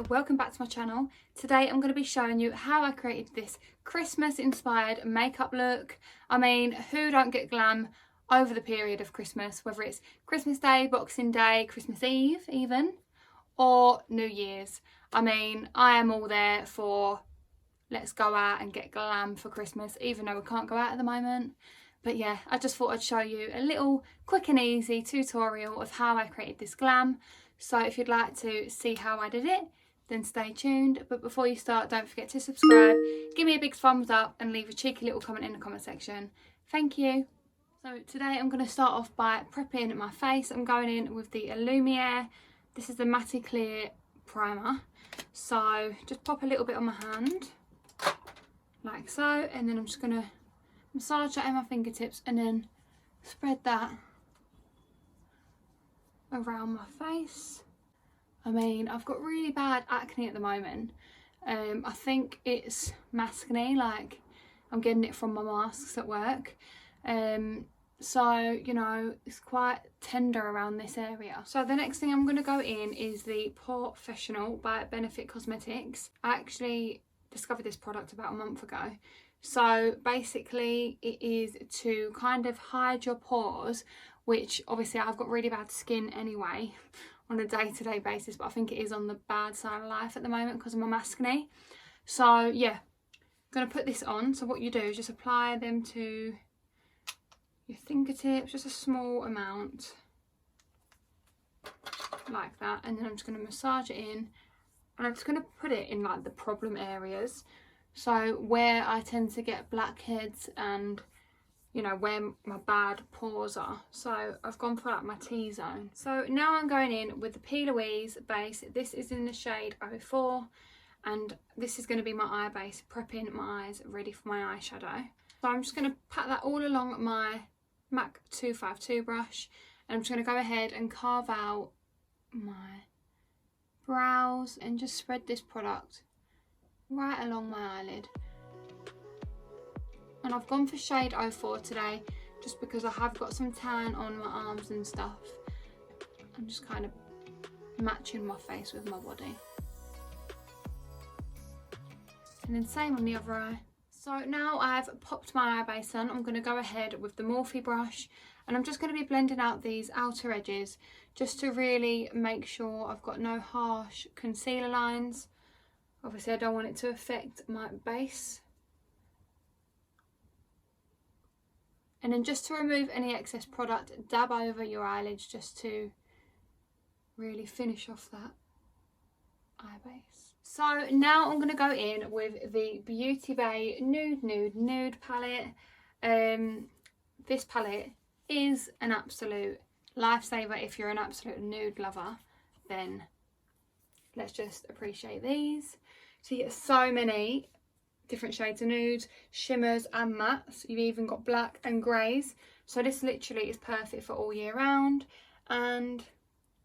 Welcome back to my channel. Today I'm going to be showing you how I created this Christmas inspired makeup look. I mean, who don't get glam over the period of Christmas, whether it's Christmas Day, Boxing Day, Christmas Eve even, or New Year's. I mean, I am all there for let's go out and get glam for Christmas, even though we can't go out at the moment. But yeah, I just thought I'd show you a little quick and easy tutorial of how I created this glam. So if you'd like to see how I did it, then stay tuned. But before you start, don't forget to subscribe, give me a big thumbs up and leave a cheeky little comment in the comment section. Thank you. So today I'm going to start off by prepping my face. I'm going in with the Lumiere. This is the Matte Clear Primer. So just pop a little bit on my hand, like so, and then I'm just going to massage that in my fingertips and then spread that around my face. I mean, I've got really bad acne at the moment. I think it's maskne, like I'm getting it from my masks at work. So, you know, it's quite tender around this area. So the next thing I'm going to go in is the Professional by Benefit Cosmetics. I actually discovered this product about a month ago. So basically it is to kind of hide your pores, which obviously I've got really bad skin anyway on a day-to-day basis, but I think it is on the bad side of life at the moment because of my maskne. So yeah, I'm going to put this on. So what you do is just apply them to your fingertips, just a small amount like that, and then I'm just going to massage it in, and I'm just going to put it in like the problem areas. So where I tend to get blackheads and, you know, where my bad pores are. So I've gone for like my T-zone. So now I'm going in with the P. Louise base. This is in the shade 04, and this is going to be my eye base, prepping my eyes ready for my eyeshadow. So I'm just going to pat that all along my MAC 252 brush, and I'm just going to go ahead and carve out my brows and just spread this product right along my eyelid. And I've gone for shade 04 today just because I have got some tan on my arms and stuff. I'm just kind of matching my face with my body. And then same on the other eye. So now I've popped my eye base on, I'm going to go ahead with the Morphe brush, and I'm just going to be blending out these outer edges just to really make sure I've got no harsh concealer lines. Obviously I don't want it to affect my base. And then just to remove any excess product, dab over your eyelids just to really finish off that eye base. So now I'm going to go in with the Beauty Bay Nude palette. This palette is an absolute lifesaver. If you're an absolute nude lover, then let's just appreciate these. So you get so many different shades of nudes, shimmers and mattes. You've even got black and greys. So this literally is perfect for all year round. And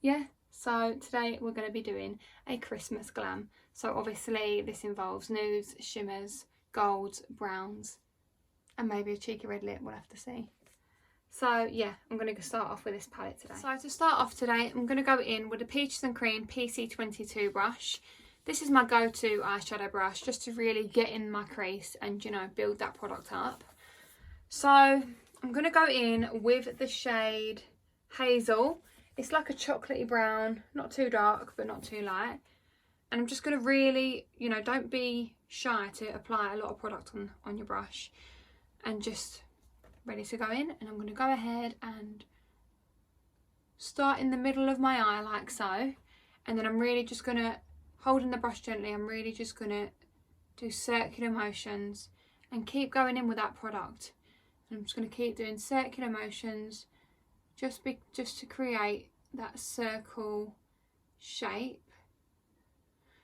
yeah, so today we're going to be doing a Christmas glam. So obviously this involves nudes, shimmers, golds, browns, and maybe a cheeky red lip, we'll have to see. So yeah, I'm going to start off with this palette today. So to start off today, I'm going to go in with the Peaches and Cream PC22 brush. This is my go-to eyeshadow brush just to really get in my crease and, you know, build that product up. So I'm going to go in with the shade Hazel. It's like a chocolatey brown, not too dark but not too light. And I'm just going to really, you know, don't be shy to apply a lot of product on your brush, and just ready to go in. And I'm going to go ahead and start in the middle of my eye like so, and then I'm really just going to, holding the brush gently, I'm really just going to do circular motions and keep going in with that product. And I'm just going to keep doing circular motions just to create that circle shape.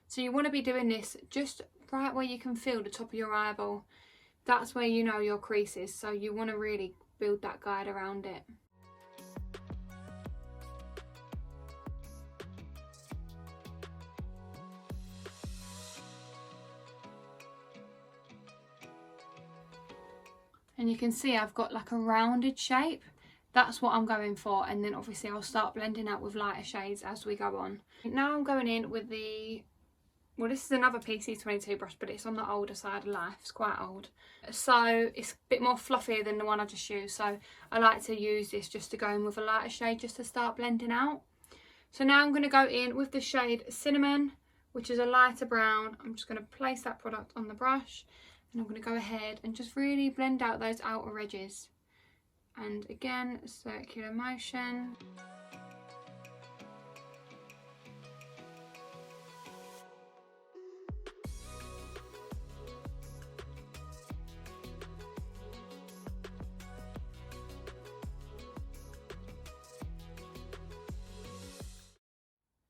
So you want to be doing this just right where you can feel the top of your eyeball. That's where you know your crease is, so you want to really build that guide around it. and you can see I've got like a rounded shape. That's what I'm going for, and then obviously I'll start blending out with lighter shades as we go on. Now I'm going in with the, well, this is another PC22 brush, but it's on the older side of life. It's quite old, so it's a bit more fluffier than the one I just used, so I like to use this just to go in with a lighter shade just to start blending out. So now I'm going to go in with the shade Cinnamon, which is a lighter brown. I'm just going to place that product on the brush, and I'm going to go ahead and just really blend out those outer edges. And again, circular motion.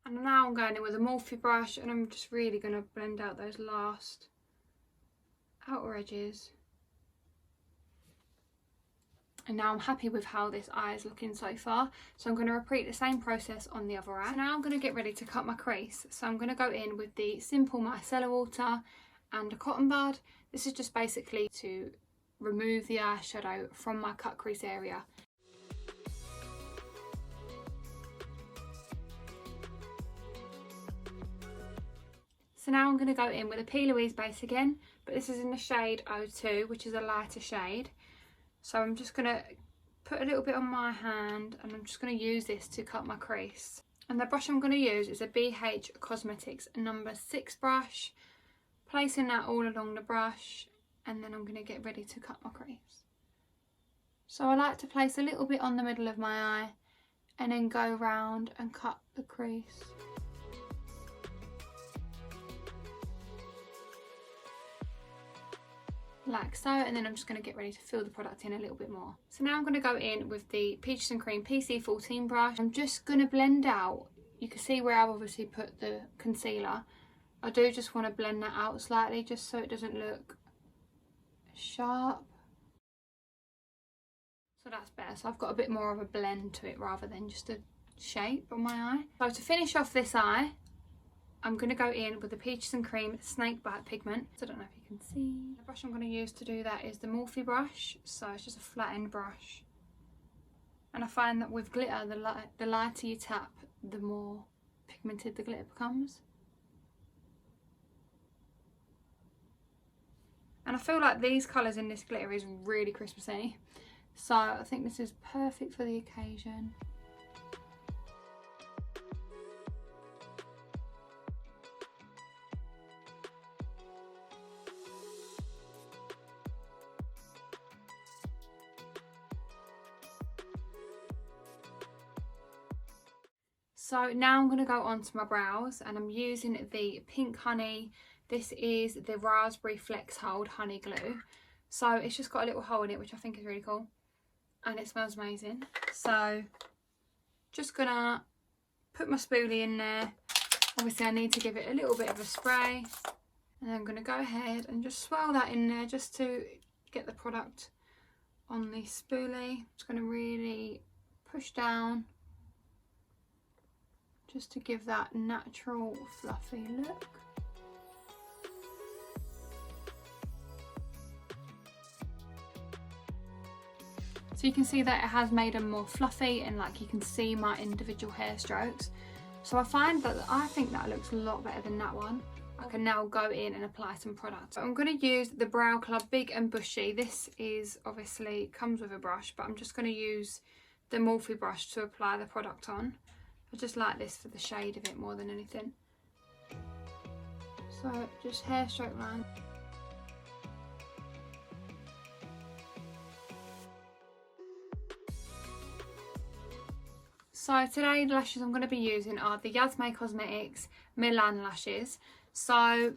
And now I'm going in with a Morphe brush, and I'm just really going to blend out those last outer edges. And now I'm happy with how this eye is looking so far, so I'm going to repeat the same process on the other eye. So now I'm going to get ready to cut my crease. So I'm going to go in with the simple micellar water and a cotton bud. This is just basically to remove the eyeshadow from my cut crease area. So now I'm going to go in with a P. Louise base again, but this is in the shade 02, which is a lighter shade. So I'm just going to put a little bit on my hand, and I'm just going to use this to cut my crease. And the brush I'm going to use is a BH Cosmetics number 6 brush, placing that all along the brush, and then I'm going to get ready to cut my crease. So I like to place a little bit on the middle of my eye and then go round and cut the crease. Like so, and then I'm just going to get ready to fill the product in a little bit more. So now I'm going to go in with the Peaches and Cream PC14 brush. I'm just going to blend out, you can see where I've obviously put the concealer. I do just want to blend that out slightly just so it doesn't look sharp. So that's better, so I've got a bit more of a blend to it rather than just a shape on my eye. So to finish off this eye, I'm going to go in with the Peaches and Cream Snakebite pigment. So I don't know if you can see. The brush I'm going to use to do that is the Morphe brush. So it's just a flat end brush. And I find that with glitter, the lighter you tap, the more pigmented the glitter becomes. And I feel like these colours in this glitter is really Christmassy. So I think this is perfect for the occasion. So now I'm going to go on to my brows, and I'm using the Pink Honey. This is the Raspberry Flex Hold Honey Glue. So it's just got a little hole in it, which I think is really cool. And it smells amazing. So just going to put my spoolie in there. Obviously I need to give it a little bit of a spray. And then I'm going to go ahead and just swirl that in there just to get the product on the spoolie. Just going to really push down, just to give that natural fluffy look. So you can see that it has made them more fluffy, and like you can see my individual hair strokes. So I think that looks a lot better than that one. I can now go in and apply some product. So I'm going to use the Brow Club Big and Bushy. This is obviously comes with a brush, but I'm just going to use the Morphe brush to apply the product on. I just like this for the shade of it more than anything. So just hair stroke line. So today the lashes I'm going to be using are the Yasmay Cosmetics Milan lashes. So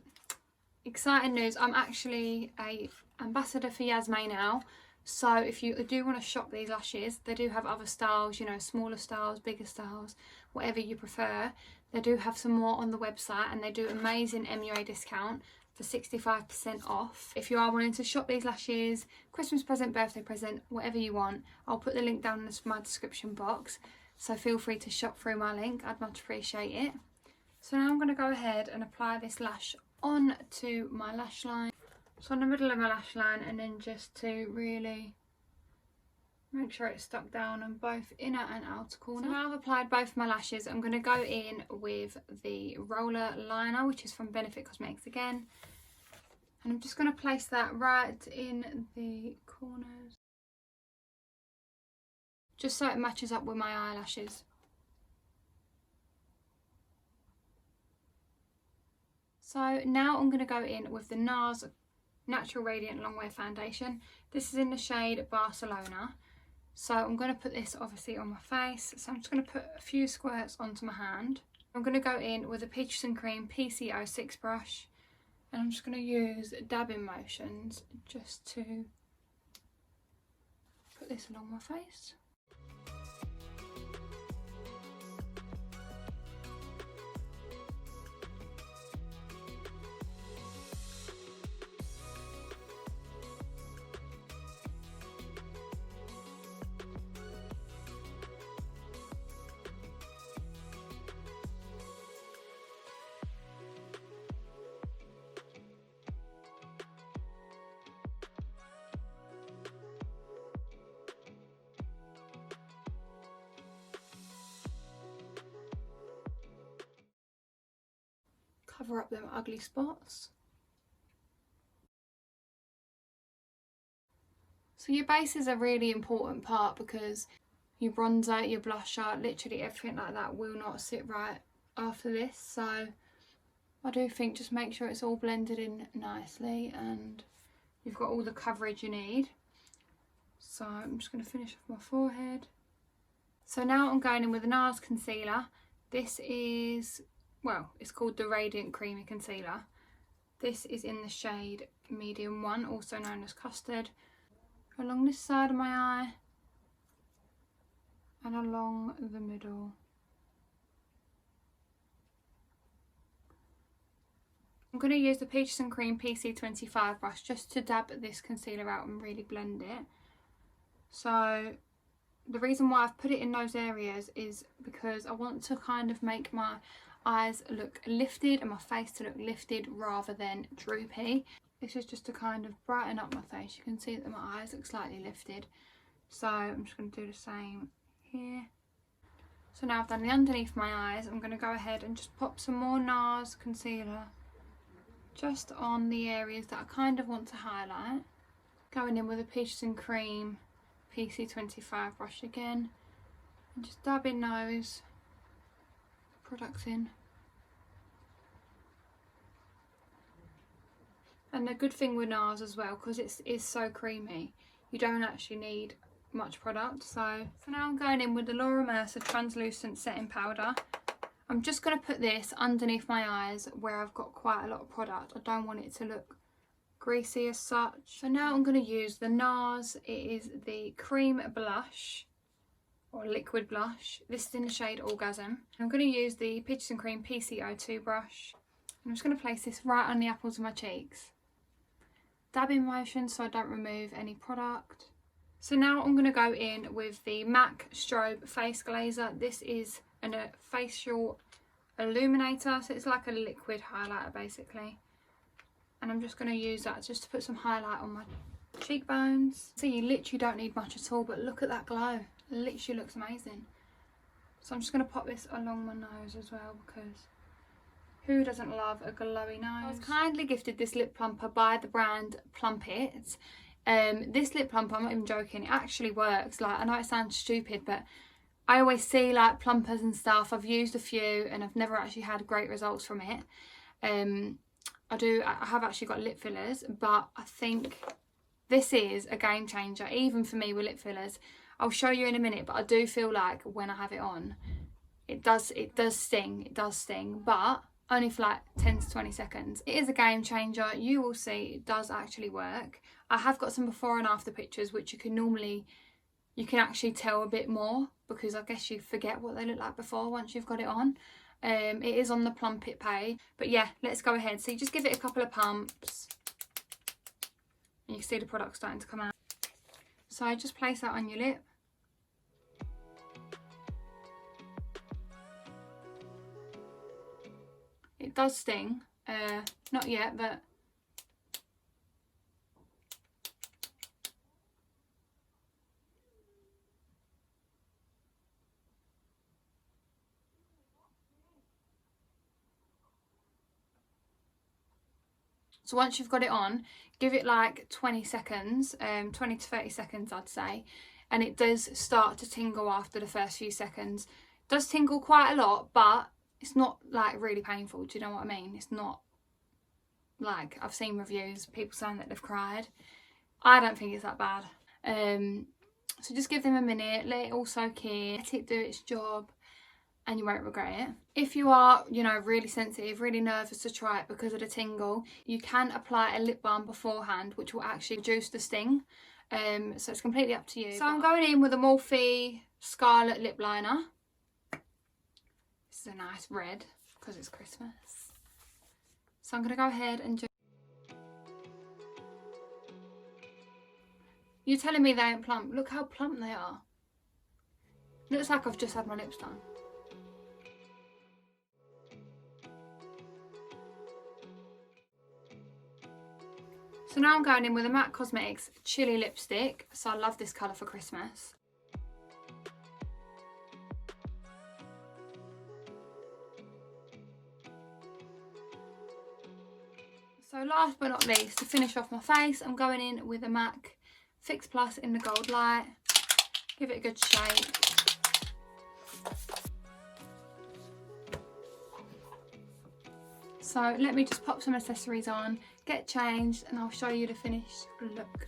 exciting news, I'm actually an ambassador for Yasmay now. So if you do want to shop these lashes, they do have other styles, you know, smaller styles, bigger styles, whatever you prefer. They do have some more on the website, and they do amazing MUA discount for 65% off. If you are wanting to shop these lashes, Christmas present, birthday present, whatever you want, I'll put the link down in my description box. So feel free to shop through my link, I'd much appreciate it. So now I'm going to go ahead and apply this lash onto my lash line. So on the middle of my lash line, and then just to really make sure it's stuck down on both inner and outer corner. So now I've applied both my lashes, I'm going to go in with the roller liner, which is from Benefit Cosmetics again. And I'm just going to place that right in the corners, just so it matches up with my eyelashes. So now I'm going to go in with the NARS Natural Radiant Longwear Foundation. This is in the shade Barcelona. So I'm going to put this obviously on my face. So I'm just going to put a few squirts onto my hand. I'm going to go in with a Peaches and Cream PC06 brush. And I'm just going to use dabbing motions just to put this along my face. Cover up them ugly spots. So your base is a really important part, because your bronzer, your blusher, literally everything like that will not sit right after this. So I do think just make sure it's all blended in nicely and you've got all the coverage you need. So I'm just going to finish off my forehead. So now I'm going in with the NARS concealer. This is, well, it's called the Radiant Creamy Concealer. This is in the shade Medium 1, also known as Custard. Along this side of my eye and along the middle. I'm going to use the Peaches and Cream PC25 brush just to dab this concealer out and really blend it. So the reason why I've put it in those areas is because I want to kind of make my eyes look lifted and my face to look lifted rather than droopy. This is just to kind of brighten up my face. You can see that my eyes look slightly lifted. So I'm just going to do the same here. So now I've done the underneath my eyes, I'm going to go ahead and just pop some more NARS concealer just on the areas that I kind of want to highlight. Going in with a Peaches and Cream PC25 brush again and just dabbing those products in. And the good thing with NARS as well, because it is so creamy, you don't actually need much product. So now I'm going in with the Laura Mercier Translucent Setting Powder. I'm just going to put this underneath my eyes where I've got quite a lot of product. I don't want it to look greasy as such. So now I'm going to use the NARS. It is the Cream Blush, or Liquid Blush. This is in the shade Orgasm. I'm going to use the Peaches and Cream PC02 brush. I'm just going to place this right on the apples of my cheeks. Dabbing motion so I don't remove any product. So now I'm going to go in with the MAC Strobe Face Glazer. This is a facial illuminator, so it's like a liquid highlighter basically. And I'm just going to use that just to put some highlight on my cheekbones. So you literally don't need much at all, but look at that glow. It literally looks amazing. So I'm just going to pop this along my nose as well, because who doesn't love a glowy nose? I was kindly gifted this lip plumper by the brand Plump It. This lip plumper, I'm not even joking, it actually works. Like, I know it sounds stupid, but I always see like plumpers and stuff. I've used a few and I've never actually had great results from it. I have actually got lip fillers, but I think this is a game changer, even for me with lip fillers. I'll show you in a minute, but I do feel like when I have it on, it does sting, but only for like 10 to 20 seconds. It is a game changer. You will see it does actually work. I have got some before and after pictures, which you can actually tell a bit more, because I guess you forget what they look like before once you've got it on. It is on the Plump It page. But yeah, let's go ahead. So you just give it a couple of pumps and you can see the product starting to come out. So just place that on your lip. It does sting, not yet, but So once you've got it on, give it like 20 seconds, 20 to 30 seconds I'd say, and it does start to tingle after the first few seconds. It does tingle quite a lot, but it's not like really painful, do you know what I mean? It's not like, I've seen reviews, people saying that they've cried. I don't think it's that bad. So just give them a minute, let it all soak in, let it do its job, and you won't regret it. If you are, you know, really sensitive, really nervous to try it because of the tingle, you can apply a lip balm beforehand, which will actually reduce the sting. So it's completely up to you. So I'm going in with a Morphe Scarlet lip liner. This is a nice red because it's Christmas. So I'm going to go ahead and just... You're telling me they ain't plump. Look how plump they are. Looks like I've just had my lips done. So now I'm going in with a MAC Cosmetics Chilly lipstick. So I love this colour for Christmas. So last but not least, to finish off my face, I'm going in with a MAC Fix Plus in the Gold Light. Give it a good shake. So let me just pop some accessories on, get changed, and I'll show you the finished look.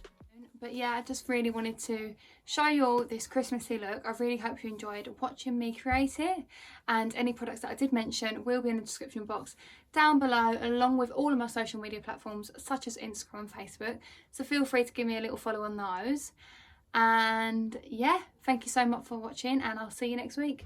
But yeah, I just really wanted to show you all this Christmassy look. I really hope you enjoyed watching me create it, and any products that I did mention will be in the description box down below, along with all of my social media platforms such as Instagram and Facebook. So feel free to give me a little follow on those. And yeah, thank you so much for watching, and I'll see you next week.